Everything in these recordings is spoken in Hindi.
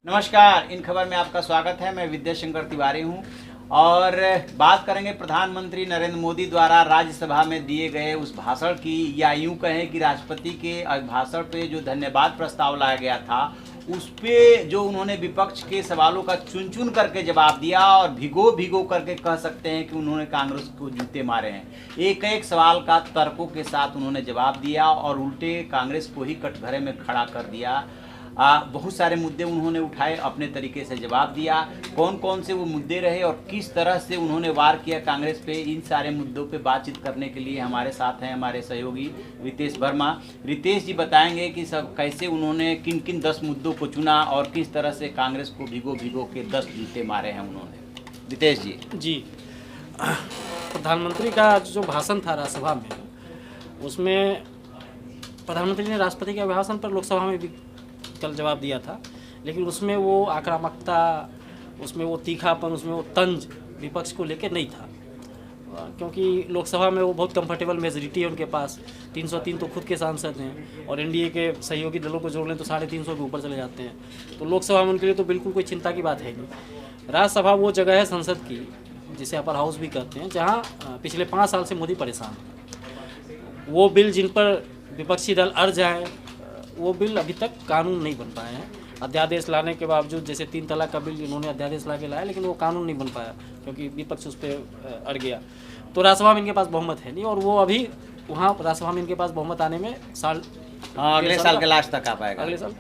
नमस्कार, इन खबर में आपका स्वागत है। मैं विद्याशंकर तिवारी हूं और बात करेंगे प्रधानमंत्री नरेंद्र मोदी द्वारा राज्यसभा में दिए गए उस भाषण की, या यूं कहें कि राष्ट्रपति के भाषण पे जो धन्यवाद प्रस्ताव लाया गया था उस पे जो उन्होंने विपक्ष के सवालों का चुन चुन करके जवाब दिया और भिगो भिगो करके कह सकते हैं कि उन्होंने कांग्रेस को जूते मारे हैं। एक एक सवाल का तर्कों के साथ उन्होंने जवाब दिया और उल्टे कांग्रेस को ही कटघरे में खड़ा कर दिया। बहुत सारे मुद्दे उन्होंने उठाए, अपने तरीके से जवाब दिया। कौन कौन से वो मुद्दे रहे और किस तरह से उन्होंने वार किया कांग्रेस पे, इन सारे मुद्दों पे बातचीत करने के लिए हमारे साथ हैं हमारे सहयोगी रितेश वर्मा। रितेश जी बताएंगे कि सब कैसे उन्होंने किन किन 10 मुद्दों को चुना और किस तरह से कांग्रेस को भिगो भिगो के 10 जूते मारे हैं उन्होंने। रितेश जी। प्रधानमंत्री का जो भाषण था राज्यसभा में, उसमें प्रधानमंत्री ने राष्ट्रपति के अभिभाषण पर लोकसभा में भी कल जवाब दिया था, लेकिन उसमें वो आक्रामकता, उसमें वो तीखापन, उसमें वो तंज विपक्ष को लेकर नहीं था, क्योंकि लोकसभा में वो बहुत कंफर्टेबल मेजॉरिटी है उनके पास। 303 तो खुद के सांसद हैं और एनडीए के सहयोगी दलों को जोड़ लें तो 350 के ऊपर चले जाते हैं, तो लोकसभा में उनके लिए तो बिल्कुल कोई चिंता की बात है नहीं। राज्यसभा वो जगह है संसद की, जिसे अपर हाउस भी कहते हैं, जहाँ पिछले 5 साल से मोदी परेशान है। वो बिल जिन पर विपक्षी दल अड़ जाए, वो बिल अभी तक कानून नहीं बन पाए हैं। अध्यादेश लाने के बावजूद, जैसे 3 तलाक का बिल इन्होंने अध्यादेश ला के लाया, लेकिन वो कानून नहीं बन पाया क्योंकि विपक्ष उस पर अड़ गया। तो राज्यसभा में इनके पास बहुमत है नहीं, और वो अभी वहाँ राज्यसभा में इनके पास बहुमत आने में अगले साल के लास्ट तक आ पाएगा, अगले साल।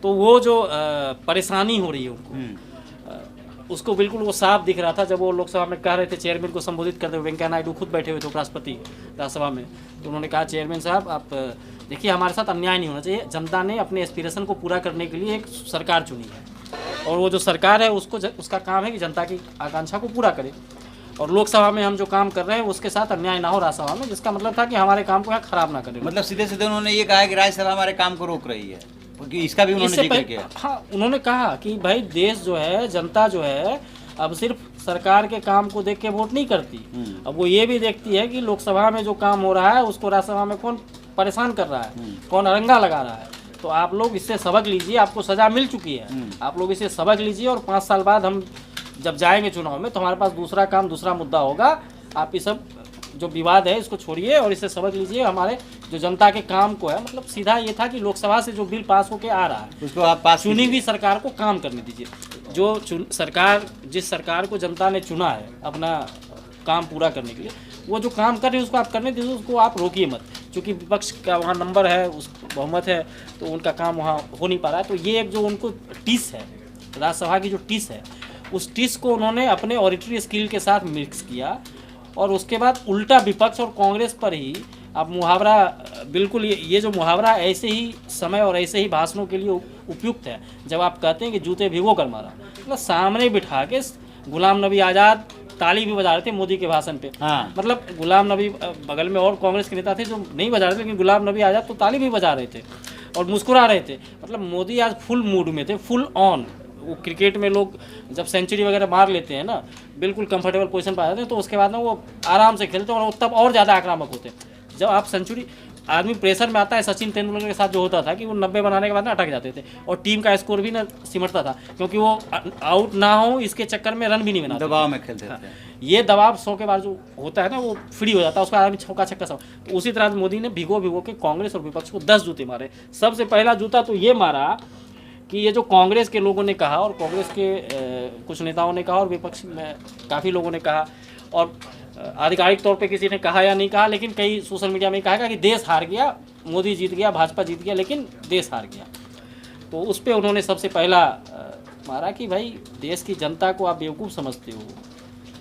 तो वो जो परेशानी हो रही है उनको, उसको बिल्कुल वो साफ दिख रहा था जब वो लोकसभा में कह रहे थे, चेयरमैन को संबोधित करते हुए। वेंकैया नायडू खुद बैठे हुए थे उपराष्ट्रपति राज्यसभा में, तो उन्होंने कहा, चेयरमैन साहब आप देखिए, हमारे साथ अन्याय नहीं होना चाहिए। जनता ने अपने एस्पिरेशन को पूरा करने के लिए एक सरकार चुनी है, और वो जो सरकार है उसका काम है कि जनता की आकांक्षा को पूरा करे, और लोकसभा में हम जो काम कर रहे हैं उसके साथ अन्याय ना हो राज्यसभा में, जिसका मतलब था कि हमारे काम को यहाँ खराब ना करें। मतलब सीधे सीधे उन्होंने ये कहा कि राज्यसभा हमारे काम को रोक रही है, क्योंकि इसका भी उन्होंने जिक्र किया। हाँ, उन्होंने कहा कि भाई देश जो है, जनता जो है, अब सिर्फ सरकार के काम को देख के वोट नहीं करती, अब वो ये भी देखती है कि लोकसभा में जो काम हो रहा है उसको राज्यसभा में कौन परेशान कर रहा है, कौन अरंगा लगा रहा है। तो आप लोग इससे सबक लीजिए, आपको सजा मिल चुकी है, आप लोग इससे सबक लीजिए, और 5 साल बाद हम जब जाएंगे चुनाव में तो हमारे पास दूसरा काम, दूसरा मुद्दा होगा। आप ये सब जो विवाद है इसको छोड़िए और इससे सबक लीजिए, हमारे जो जनता के काम को है। मतलब सीधा ये था कि लोकसभा से जो बिल पास होके आ रहा है उसको आप पास, चुनी हुई सरकार को काम करने दीजिए। जिस सरकार को जनता ने चुना है अपना काम पूरा करने के लिए, वो जो काम कर रहे हैं उसको आप करने दीजिए, उसको आप रोकिए मत। क्योंकि विपक्ष का वहाँ नंबर है, उस बहुमत है, तो उनका काम वहाँ हो नहीं पा रहा है। तो ये एक जो उनको टिस है, राज्यसभा की जो टिस है, उस टिस को उन्होंने अपने ऑडिटरी स्किल के साथ मिक्स किया, और उसके बाद उल्टा विपक्ष और कांग्रेस पर ही अब मुहावरा, बिल्कुल ये जो मुहावरा ऐसे ही समय और ऐसे ही भाषणों के लिए उपयुक्त है, जब आप कहते हैं कि जूते भिगो कर मारा। मतलब सामने बिठा के गुलाम नबी आज़ाद ताली भी बजा रहे थे मोदी के भाषण पे। हाँ। मतलब गुलाम नबी, बगल में और कांग्रेस के नेता थे जो नहीं बजा रहे थे, लेकिन गुलाम नबी आज़ाद तो ताली भी बजा रहे थे और मुस्कुरा रहे थे। मतलब मोदी आज फुल मूड में थे, फुल ऑन। वो क्रिकेट में लोग जब सेंचुरी वगैरह मार लेते हैं ना, बिल्कुल कंफर्टेबल पोजीशन पर आ जाते हैं, तो उसके बाद ना वो आराम से खेलते हैं और तब और ज़्यादा आक्रामक होते हैं। जब आप सेंचुरी, आदमी प्रेशर में आता है, सचिन तेंदुलकर के साथ जो होता था कि वो 90 बनाने के बाद ना अटक जाते थे, और टीम का स्कोर भी ना सिमटता था, क्योंकि वो आउट ना हो इसके चक्कर में रन भी नहीं बनाते, दबाव में खेलते थे। ये दबाव 100 के बाद जो होता है ना, वो फ्री हो जाता है, उसका आदमी चौका छक्का सब। तो उसी तरह मोदी ने भिगो भिगो के कांग्रेस और विपक्ष को 10 जूते मारे। सबसे पहला जूता तो ये मारा कि ये जो कांग्रेस के लोगों ने कहा, और कांग्रेस के कुछ नेताओं ने कहा, और विपक्ष में काफ़ी लोगों ने कहा, और आधिकारिक तौर पे किसी ने कहा या नहीं कहा, लेकिन कई सोशल मीडिया में कहा कि देश हार गया, मोदी जीत गया, भाजपा जीत गया, लेकिन देश हार गया। तो उस पर उन्होंने सबसे पहला मारा कि भाई देश की जनता को आप बेवकूफ़ समझते हो,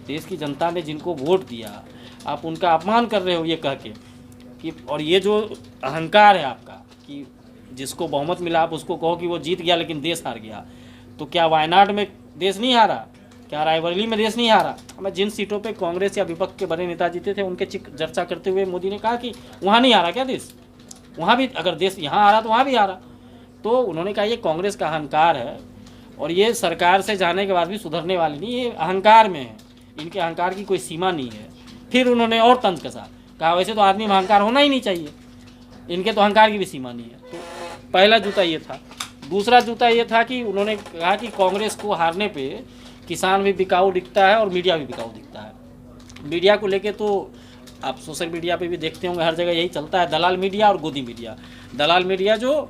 देश की जनता ने जिनको वोट दिया आप उनका अपमान कर रहे हो ये कह के कि, और ये जो अहंकार है आपका कि जिसको बहुमत मिला आप उसको कहो कि वो जीत गया लेकिन देश हार गया। तो क्या वायनाड में देश नहीं हारा? क्या रायबरेली में देश नहीं हारा? मैं जिन सीटों पे कांग्रेस या विपक्ष के बड़े नेता जीते थे उनके चर्चा करते हुए मोदी ने कहा कि वहाँ नहीं हारा क्या देश, वहाँ भी अगर देश यहाँ हारा तो वहाँ भी हारा। तो उन्होंने कहा ये कांग्रेस का अहंकार है, और ये सरकार से जाने के बाद भी सुधरने वाली नहीं, ये अहंकार में है, इनके अहंकार की कोई सीमा नहीं है। फिर उन्होंने और तंज कसा, कहा वैसे तो आदमी में अहंकार होना ही नहीं चाहिए, इनके तो अहंकार की भी सीमा नहीं है। तो पहला जूता ये था। दूसरा जूता ये था कि उन्होंने कहा कि कांग्रेस को हारने पे किसान भी बिकाऊ दिखता है और मीडिया भी बिकाऊ दिखता है। मीडिया को लेके तो आप सोशल मीडिया पे भी देखते होंगे, हर जगह यही चलता है, दलाल मीडिया और गोदी मीडिया। दलाल मीडिया जो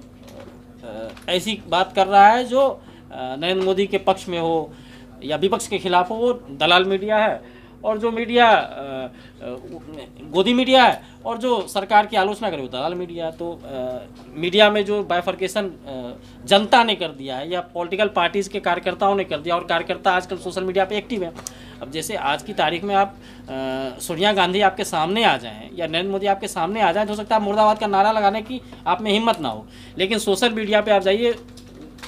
ऐसी बात कर रहा है जो नरेंद्र मोदी के पक्ष में हो या विपक्ष के खिलाफ हो, वो दलाल मीडिया है। और जो मीडिया गोदी मीडिया है और जो सरकार की आलोचना करे वो दलाल मीडिया है। तो मीडिया में जो बाइफर्केशन जनता ने कर दिया है या पॉलिटिकल पार्टीज़ के कार्यकर्ताओं ने कर दिया, और कार्यकर्ता आजकल सोशल मीडिया पे एक्टिव है। अब जैसे आज की तारीख में आप सोनिया गांधी आपके सामने आ जाएं या नरेंद्र मोदी आपके सामने आ जाएं, तो हो सकता है मुर्दाबाद का नारा लगाने की आप में हिम्मत ना हो, लेकिन सोशल मीडिया पे आप जाइए,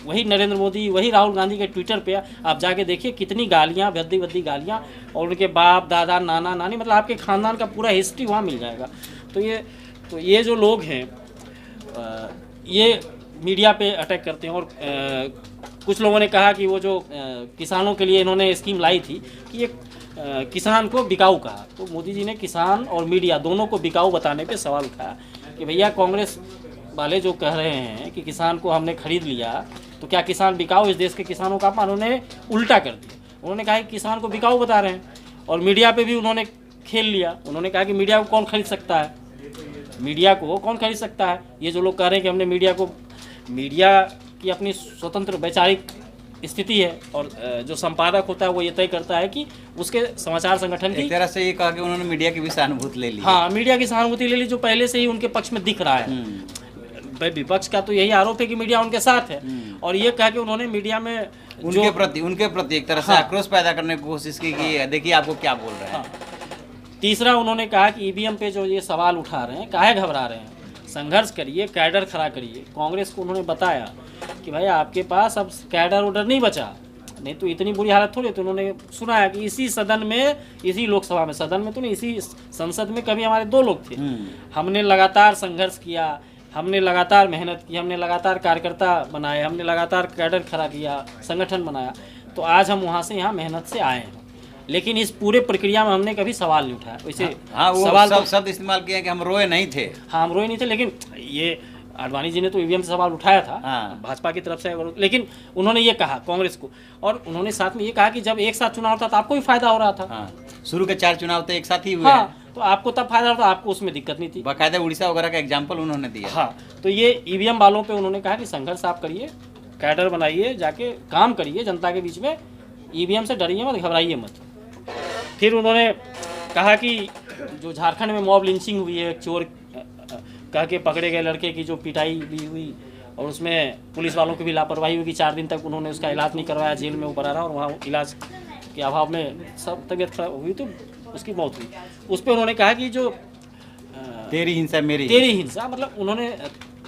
वही नरेंद्र मोदी, वही राहुल गांधी के ट्विटर पे आप जाके देखिए कितनी गालियाँ, भद्दी भद्दी गालियाँ, और उनके बाप दादा नाना नानी, मतलब आपके ख़ानदान का पूरा हिस्ट्री वहाँ मिल जाएगा। तो ये जो लोग हैं ये मीडिया पे अटैक करते हैं। और कुछ लोगों ने कहा कि वो जो किसानों के लिए इन्होंने स्कीम लाई थी कि ये किसान को बिकाऊ कहा, तो मोदी जी ने किसान और मीडिया दोनों को बिकाऊ बताने पे सवाल उठाया कि भैया कांग्रेस वाले जो कह रहे हैं कि किसान को हमने खरीद लिया, तो क्या किसान बिकाऊ? इस देश के किसानों का अपमान उन्होंने उल्टा कर दिया। उन्होंने कहा कि किसान को बिकाऊ बता रहे हैं, और मीडिया पे भी उन्होंने खेल लिया। उन्होंने कहा कि मीडिया को कौन खरीद सकता है, मीडिया को कौन खरीद सकता है। ये जो लोग कह रहे हैं कि हमने मीडिया की अपनी स्वतंत्र वैचारिक स्थिति है, और जो संपादक होता है वो ये तय करता है कि उसके समाचार संगठन की, एक तरह से ये कहा कि उन्होंने मीडिया की भी सहानुभूति ले ली। हाँ, मीडिया की सहानुभूति ले ली, जो पहले से ही उनके पक्ष में दिख रहा है। विपक्ष का तो यही आरोप है कि मीडिया उनके साथ है, और ये कहा कि उन्होंने मीडिया में उनके प्रति एक तरह से आक्रोश पैदा करने की कोशिश की कि देखिए आपको क्या बोल रहे हैं। हाँ। तीसरा उन्होंने कहा कि ईवीएम पे जो ये सवाल उठा रहे हैं, काहे घबरा रहे हैं, संघर्ष करिए, कैडर खड़ा करिए। कांग्रेस को उन्होंने बताया कि भाई आपके पास अब कैडर ऑर्डर नहीं बचा, नहीं तो इतनी बुरी हालत थोड़ी। तो उन्होंने सुनाया कि इसी सदन में, इसी लोकसभा में, सदन में तो नहीं, इसी संसद में कभी हमारे 2 लोग थे, हमने लगातार संघर्ष किया, हमने लगातार मेहनत की, हमने लगातार कार्यकर्ता बनाए, हमने लगातार कैडर खड़ा किया, संगठन बनाया, तो आज हम वहाँ से यहाँ मेहनत से आए हैं। लेकिन इस पूरे प्रक्रिया में हमने कभी सवाल नहीं उठाया। वैसे वो सवाल शब्द इस्तेमाल किया कि हम रोए नहीं थे। हाँ, हम रोए नहीं थे, लेकिन ये आडवाणी जी ने तो ईवीएम से सवाल उठाया था। हाँ। भाजपा की तरफ से, लेकिन उन्होंने ये कहा कांग्रेस को, और उन्होंने साथ में ये कहा कि जब एक साथ चुनाव था तो आपको भी फायदा हो रहा था। हाँ। शुरू के 4 चुनाव तो एक साथ ही हुए। हाँ, तो आपको तब फायदा होता, आपको उसमें दिक्कत नहीं थी। बाकायदा उड़ीसा वगैरह का एग्जाम्पल उन्होंने दिया। हाँ, तो ये ईवीएम वालों पे उन्होंने कहा कि संघर्ष आप करिए, कैडर बनाइए, जाके काम करिए जनता के बीच में, ईवीएम से डरिए मत, घबराइए मत। फिर उन्होंने कहा कि जो झारखंड में मॉब लिंचिंग हुई है, चोर कह के पकड़े गए लड़के की जो पिटाई भी हुई, और उसमें पुलिस वालों की भी लापरवाही हुई कि 4 दिन तक उन्होंने उसका इलाज नहीं करवाया, जेल में वो पड़ा रहा, और वहाँ इलाज के अभाव में सब तबीयत खराब हुई तो उसकी मौत हुई। उस पर उन्होंने कहा कि जो तेरी हिंसा मेरी हिंसा, मतलब उन्होंने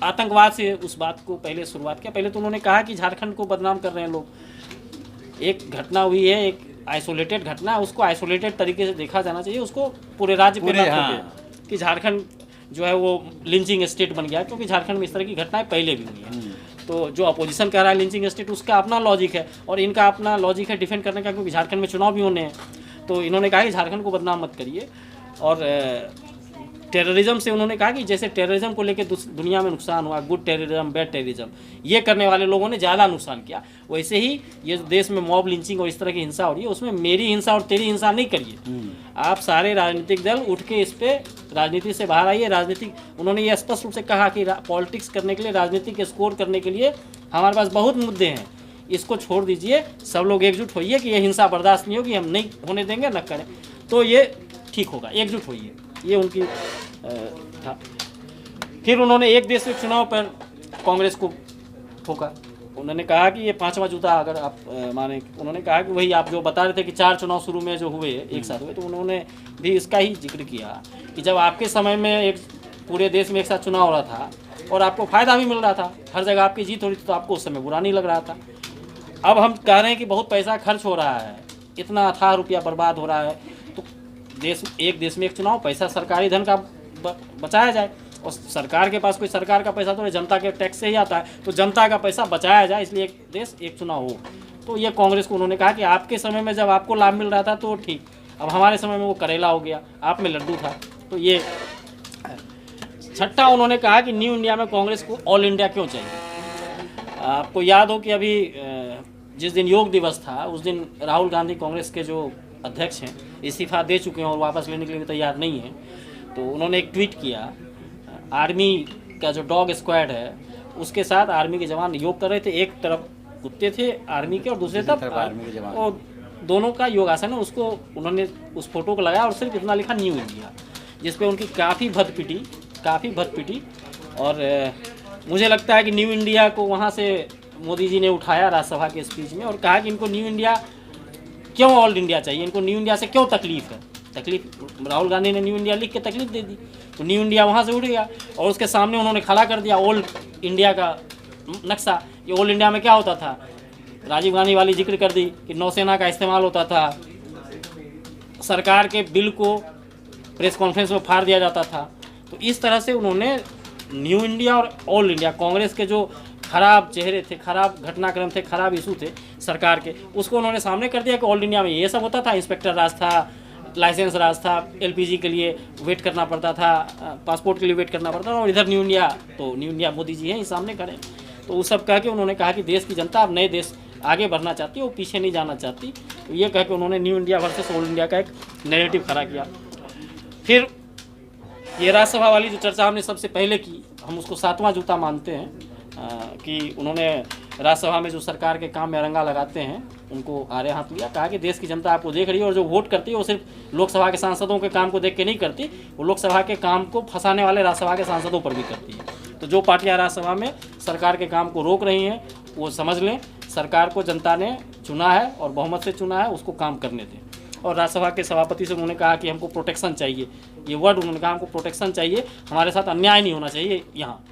आतंकवाद से उस बात को पहले शुरुआत किया। पहले तो उन्होंने कहा कि झारखंड को बदनाम कर रहे हैं लोग। एक घटना हुई है, एक आइसोलेटेड घटना, उसको आइसोलेटेड तरीके से देखा जाना चाहिए, उसको पूरे राज्य पे ना करके कि झारखंड जो है वो लिंचिंग स्टेट बन गया, क्योंकि झारखंड में इस तरह की घटनाएं पहले भी हुई हैं। तो जो अपोजिशन कह रहा है लिंचिंग स्टेट, उसका अपना लॉजिक है और इनका अपना लॉजिक है डिफेंड करने का, क्योंकि झारखंड में चुनाव भी होने हैं। तो इन्होंने कहा कि झारखंड को बदनाम मत करिए। और टेररिज्म से उन्होंने कहा कि जैसे टेररिज्म को लेकर दुनिया में नुकसान हुआ, गुड टेररिज्म, बैड टेररिज्म, ये करने वाले लोगों ने ज़्यादा नुकसान किया, वैसे ही ये देश में मॉब लिंचिंग और इस तरह की हिंसा हो रही है, उसमें मेरी हिंसा और तेरी हिंसा नहीं करिए। आप सारे राजनीतिक दल उठ के इस पर राजनीति से बाहर आइए। राजनीतिक, उन्होंने ये स्पष्ट रूप से कहा कि पॉलिटिक्स करने के लिए, राजनीतिक स्कोर करने के लिए हमारे पास बहुत मुद्दे हैं, इसको छोड़ दीजिए, सब लोग एकजुट होइए कि ये हिंसा बर्दाश्त नहीं होगी, हम नहीं होने देंगे, न करें, तो ये ठीक होगा, एकजुट होइए, ये उनकी था। फिर उन्होंने एक देश एक चुनाव पर कांग्रेस को ठोका। उन्होंने कहा कि ये 5वां जूता अगर आप माने, उन्होंने कहा कि वही आप जो बता रहे थे कि 4 चुनाव शुरू में जो हुए एक साथ हुए, तो उन्होंने भी इसका ही जिक्र किया कि जब आपके समय में एक पूरे देश में एक साथ चुनाव हो रहा था और आपको फ़ायदा भी मिल रहा था, हर जगह आपकी जीत हो रही थी, तो आपको उस समय बुरा नहीं लग रहा था। अब हम कह रहे हैं कि बहुत पैसा खर्च हो रहा है, इतना अथाह रुपया बर्बाद हो रहा है, तो एक देश में एक चुनाव, पैसा सरकारी धन का बचाया जाए, और सरकार के पास कोई सरकार का पैसा तो जनता के टैक्स से ही आता है, तो जनता का पैसा बचाया जाए, इसलिए एक देश एक चुनाव हो। तो ये कांग्रेस को उन्होंने कहा कि आपके समय में जब आपको लाभ मिल रहा था तो ठीक, अब हमारे समय में वो करेला हो गया, आप में लड्डू था। तो ये छठा उन्होंने कहा कि न्यू इंडिया में कांग्रेस को ऑल इंडिया क्यों चाहिए। आपको याद हो कि अभी जिस दिन योग दिवस था उस दिन राहुल गांधी कांग्रेस के जो अध्यक्ष हैं इस्तीफा दे चुके हैं और वापस लेने के लिए भी तैयार नहीं हैं। तो उन्होंने एक ट्वीट किया, आर्मी का जो डॉग स्क्वाड है उसके साथ आर्मी के जवान योग कर रहे थे, एक तरफ कुत्ते थे आर्मी के और दूसरी तरफ आर्मी के जवान, और दोनों का योगासन है। उसको उन्होंने उस फोटो को लगाया और सिर्फ इतना लिखा न्यू इंडिया, जिस पे उनकी काफ़ी भद पिटी। और मुझे लगता है कि न्यू इंडिया को वहाँ से मोदी जी ने उठाया राज्यसभा के स्पीच में और कहा कि इनको न्यू इंडिया क्यों ऑल इंडिया चाहिए, इनको न्यू इंडिया से क्यों तकलीफ है। तकलीफ राहुल गांधी ने न्यू इंडिया लिख के तकलीफ दे दी, तो न्यू इंडिया वहाँ से उठ गया और उसके सामने उन्होंने खड़ा कर दिया ओल्ड इंडिया का नक्शा। ये ओल्ड इंडिया में क्या होता था, राजीव गांधी वाली जिक्र कर दी कि नौसेना का इस्तेमाल होता था, सरकार के बिल को प्रेस कॉन्फ्रेंस में फाड़ दिया जाता था। तो इस तरह से उन्होंने न्यू इंडिया और ओल्ड इंडिया, कांग्रेस के जो खराब चेहरे थे, खराब घटनाक्रम थे, खराब इशू थे सरकार के, उसको उन्होंने सामने कर दिया कि ओल्ड इंडिया में ये सब होता था, इंस्पेक्टर राज था, लाइसेंस राज था, एलपीजी के लिए वेट करना पड़ता था, पासपोर्ट के लिए वेट करना पड़ता था, और इधर न्यू इंडिया, तो न्यू इंडिया मोदी जी हैं ये सामने खड़े। तो वो सब कह के उन्होंने कहा कि देश की जनता अब नए देश आगे बढ़ना चाहती है, वो पीछे नहीं जाना चाहती। तो ये कह के उन्होंने new India versus old India का एक नैरेटिव खड़ा किया। फिर ये राज्यसभा वाली जो चर्चा हमने सबसे पहले की, हम उसको 7वां जूता मानते हैं कि उन्होंने राज्यसभा में जो सरकार के काम में अरंगा लगाते हैं उनको आरे हाथ लिया, कहा कि देश की जनता आपको देख रही है और जो वोट करती है वो सिर्फ लोकसभा के सांसदों के काम को देख के नहीं करती, वो लोकसभा के काम को फंसाने वाले राज्यसभा के सांसदों पर भी करती है। तो जो पार्टियां राज्यसभा में सरकार के काम को रोक रही हैं वो समझ लें सरकार को जनता ने चुना है और बहुमत से चुना है, उसको काम करने दें। और राज्यसभा के सभापति से उन्होंने कहा कि हमको प्रोटेक्शन चाहिए, ये वर्ड उन्होंने कहा, हमको प्रोटेक्शन चाहिए, हमारे साथ अन्याय नहीं होना चाहिए यहाँ।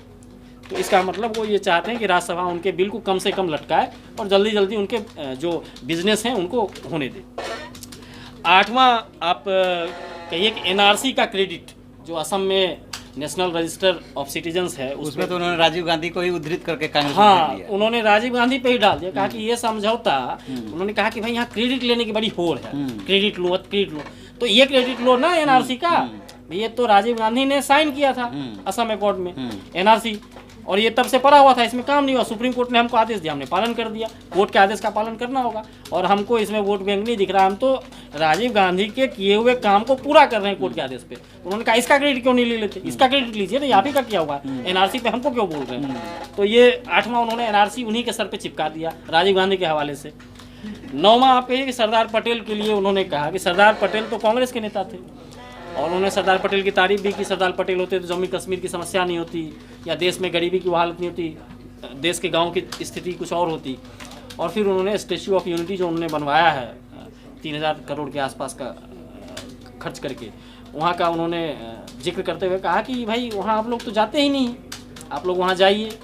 तो इसका मतलब वो ये चाहते हैं कि राज्यसभा उनके बिल को कम से कम लटकाए और जल्दी जल्दी उनके जो बिजनेस हैं उनको होने दे। 8वां आप कहिए कि एनआरसी का क्रेडिट जो असम में नेशनल रजिस्टर ऑफ सिटीजन्स है उसमें तो उन्होंने राजीव गांधी को ही उद्धृत करके कांग्रेस हाँ उन्होंने राजीव गांधी पे ही डाल दिया, कहा कि ये समझौता, उन्होंने कहा कि भाई यहाँ क्रेडिट लेने की बड़ी होड़ है, क्रेडिट लो। तो ये क्रेडिट लो ना एनआरसी का, ये तो राजीव गांधी ने साइन किया था असम अकॉर्ड में एनआरसी, और ये तब से पड़ा हुआ था, इसमें काम नहीं हुआ। सुप्रीम कोर्ट ने हमको आदेश दिया, हमने पालन कर दिया, कोर्ट के आदेश का पालन करना होगा, और हमको इसमें वोट बैंक नहीं दिख रहा, हम तो राजीव गांधी के किए हुए काम को पूरा कर रहे हैं कोर्ट के आदेश पे। उन्होंने कहा इसका क्रेडिट क्यों नहीं ले लेते, इसका क्रेडिट लीजिए ना, आप ही का किया हुआ एनआरसी पे हमको क्यों बोल रहे हैं। तो ये 8वां उन्होंने एनआरसी उन्हीं के सर पे चिपका दिया राजीव गांधी के हवाले से। 9वां आप कहिए कि सरदार पटेल के लिए उन्होंने कहा कि सरदार पटेल तो कांग्रेस के नेता थे और उन्होंने सरदार पटेल की तारीफ भी की, सरदार पटेल होते तो जम्मू कश्मीर की समस्या नहीं होती या देश में गरीबी की हालत नहीं होती, देश के गांव की स्थिति कुछ और होती। और फिर उन्होंने स्टैच्यू ऑफ यूनिटी जो उन्होंने बनवाया है 3000 करोड़ के आसपास का खर्च करके, वहाँ का उन्होंने जिक्र करते हुए कहा कि भाई वहाँ आप लोग तो जाते ही नहीं, आप लोग वहाँ जाइए,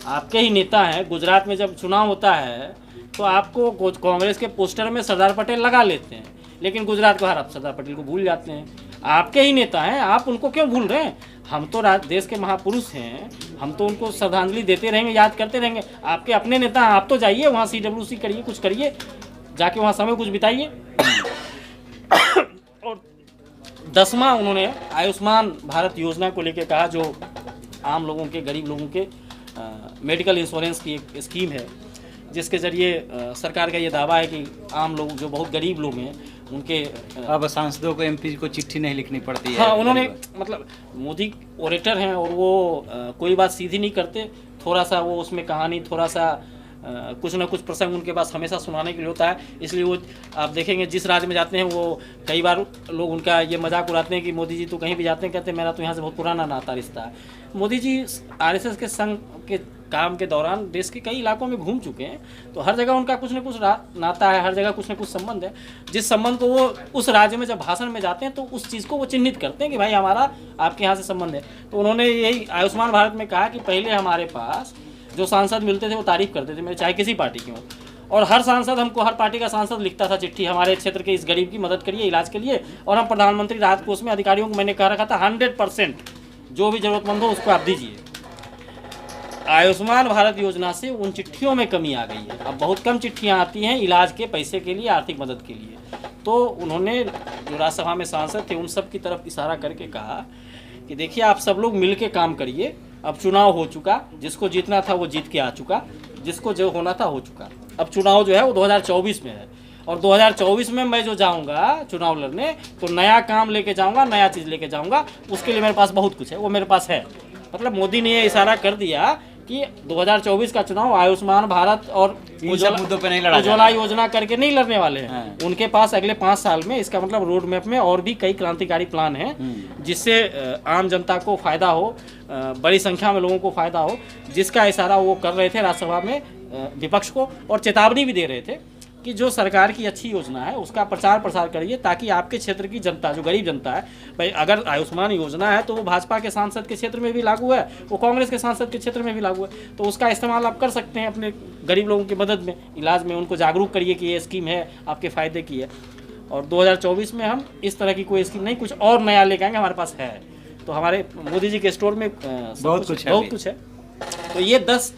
आपके ही नेता हैं। गुजरात में जब चुनाव होता है तो आपको कांग्रेस के पोस्टर में सरदार पटेल लगा लेते हैं, लेकिन गुजरात को हर आप सरदार पटेल को भूल जाते हैं। आपके ही नेता हैं, आप उनको क्यों भूल रहे हैं। हम तो देश के महापुरुष हैं, हम तो उनको श्रद्धांजलि देते रहेंगे, याद करते रहेंगे। आपके अपने नेता हैं, आप तो जाइए वहाँ CWC करिए, कुछ करिए, जाके वहाँ समय कुछ बिताइए। और 10वां उन्होंने आयुष्मान भारत योजना को लेकर कहा, जो आम लोगों के, गरीब लोगों के मेडिकल इंश्योरेंस की एक स्कीम है, जिसके ज़रिए सरकार का ये दावा है कि आम लोग जो बहुत गरीब लोग हैं उनके अब सांसदों को MP को चिट्ठी नहीं लिखनी पड़ती है। हाँ, उन्होंने मतलब मोदी ओरेटर हैं और वो कोई बात सीधी नहीं करते, थोड़ा सा वो उसमें कहानी, थोड़ा सा कुछ ना कुछ प्रसंग उनके पास हमेशा सुनाने के लिए होता है। इसलिए वो आप देखेंगे जिस राज्य में जाते हैं वो कई बार लोग उनका ये मजाक उड़ाते हैं कि मोदी जी तो कहीं भी जाते हैं कहते हैं मेरा तो यहाँ से बहुत पुराना नाता रिश्ता है। मोदी जी RSS के संघ के काम के दौरान देश के कई इलाकों में घूम चुके हैं, तो हर जगह उनका कुछ न कुछ नाता है, हर जगह कुछ न कुछ संबंध है। जिस संबंध को वो उस राज्य में जब भाषण में जाते हैं तो उस चीज़ को वो चिन्हित करते हैं कि भाई हमारा आपके यहाँ से संबंध है। तो उन्होंने यही आयुष्मान भारत में कहा कि पहले हमारे पास जो सांसद मिलते थे वो तारीफ करते थे, मेरे चाहे किसी पार्टी की हो, और हर सांसद हमको, हर पार्टी का सांसद लिखता था चिट्ठी, हमारे क्षेत्र के इस गरीब की मदद करिए इलाज के लिए, और हम प्रधानमंत्री राहत कोष में अधिकारियों को मैंने कह रखा था 100% जो भी जरूरतमंद हो उसको आप दीजिए। आयुष्मान भारत योजना से उन चिट्ठियों में कमी आ गई है, अब बहुत कम चिट्ठियां आती हैं इलाज के पैसे के लिए, आर्थिक मदद के लिए। तो उन्होंने जो राज्यसभा में सांसद थे उन सब की तरफ इशारा करके कहा कि देखिए आप सब लोग मिल के काम करिए, अब चुनाव हो चुका, जिसको जीतना था वो जीत के आ चुका, जिसको जो होना था हो चुका। अब चुनाव जो है वो 2024 में है, और 2024 में मैं जो जाऊंगा चुनाव लड़ने तो नया काम लेके जाऊंगा, नया चीज़ लेके जाऊंगा। उसके लिए मेरे पास बहुत कुछ है, वो मेरे पास है। मतलब मोदी ने ये इशारा कर दिया कि 2024 का चुनाव आयुष्मान भारत और मुद्दों पे नहीं लड़ा उज्ज्वला योजना करके नहीं लड़ने वाले हैं। हाँ। उनके पास अगले 5 साल में, इसका मतलब रोड मैप में और भी कई क्रांतिकारी प्लान हैं जिससे आम जनता को फायदा हो, बड़ी संख्या में लोगों को फायदा हो, जिसका इशारा वो कर रहे थे राज्यसभा में विपक्ष को, और चेतावनी भी दे रहे थे कि जो सरकार की अच्छी योजना है उसका प्रचार प्रसार करिए, ताकि आपके क्षेत्र की जनता, जो गरीब जनता है, भाई अगर आयुष्मान योजना है तो वो भाजपा के सांसद के क्षेत्र में भी लागू है, वो कांग्रेस के सांसद के क्षेत्र में भी लागू है, तो उसका इस्तेमाल आप कर सकते हैं अपने गरीब लोगों की मदद में, इलाज में। उनको जागरूक करिए कि ये स्कीम है, आपके फ़ायदे की है। और 2024 में हम इस तरह की कोई स्कीम नहीं, कुछ और नया लेके आएंगे, हमारे पास है। तो हमारे मोदी जी के स्टोर में बहुत कुछ है। तो ये 10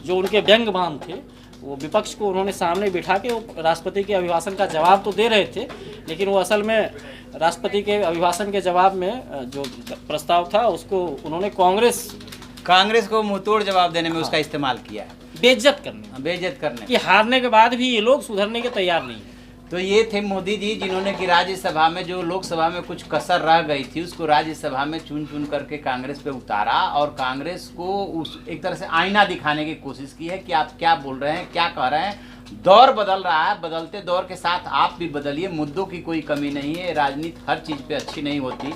जो उनके व्यंग बाण थे, वो विपक्ष को उन्होंने सामने बिठा के वो राष्ट्रपति के अभिभाषण का जवाब तो दे रहे थे, लेकिन वो असल में राष्ट्रपति के अभिभाषण के जवाब में जो प्रस्ताव था उसको उन्होंने कांग्रेस को मुंहतोड़ जवाब देने में उसका इस्तेमाल किया है, बेइज्जत करने कि हारने के बाद भी ये लोग सुधरने के तैयार नहीं है। तो ये थे मोदी जी, जिन्होंने कि राज्यसभा में जो लोकसभा में कुछ कसर रह गई थी उसको राज्यसभा में चुन चुन करके कांग्रेस पे उतारा, और कांग्रेस को उस एक तरह से आईना दिखाने की कोशिश की है कि आप क्या बोल रहे हैं, क्या कह रहे हैं। दौर बदल रहा है, बदलते दौर के साथ आप भी बदलिए, मुद्दों की कोई कमी नहीं है, राजनीति हर चीज़ पे अच्छी नहीं होती।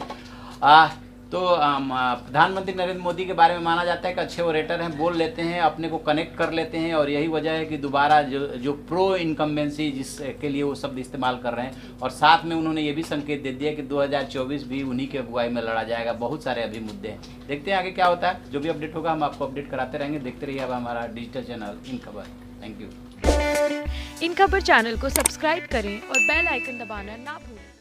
तो प्रधानमंत्री नरेंद्र मोदी के बारे में माना जाता है कि अच्छे ओरेटर हैं, बोल लेते हैं, अपने को कनेक्ट कर लेते हैं, और यही वजह है कि दोबारा जो प्रो इनकम्बेंसी जिसके लिए वो शब्द इस्तेमाल कर रहे हैं। और साथ में उन्होंने ये भी संकेत दे दिया कि 2024 भी उन्हीं के अगुवाई में लड़ा जाएगा। बहुत सारे अभी मुद्दे हैं, देखते हैं आगे क्या होता है। जो भी अपडेट होगा हम आपको अपडेट कराते रहेंगे। देखते रहिए अब हमारा डिजिटल चैनल इन खबर। Thank you. इन खबर चैनल को सब्सक्राइब करें और बेल आइकन दबाना ना भूलें।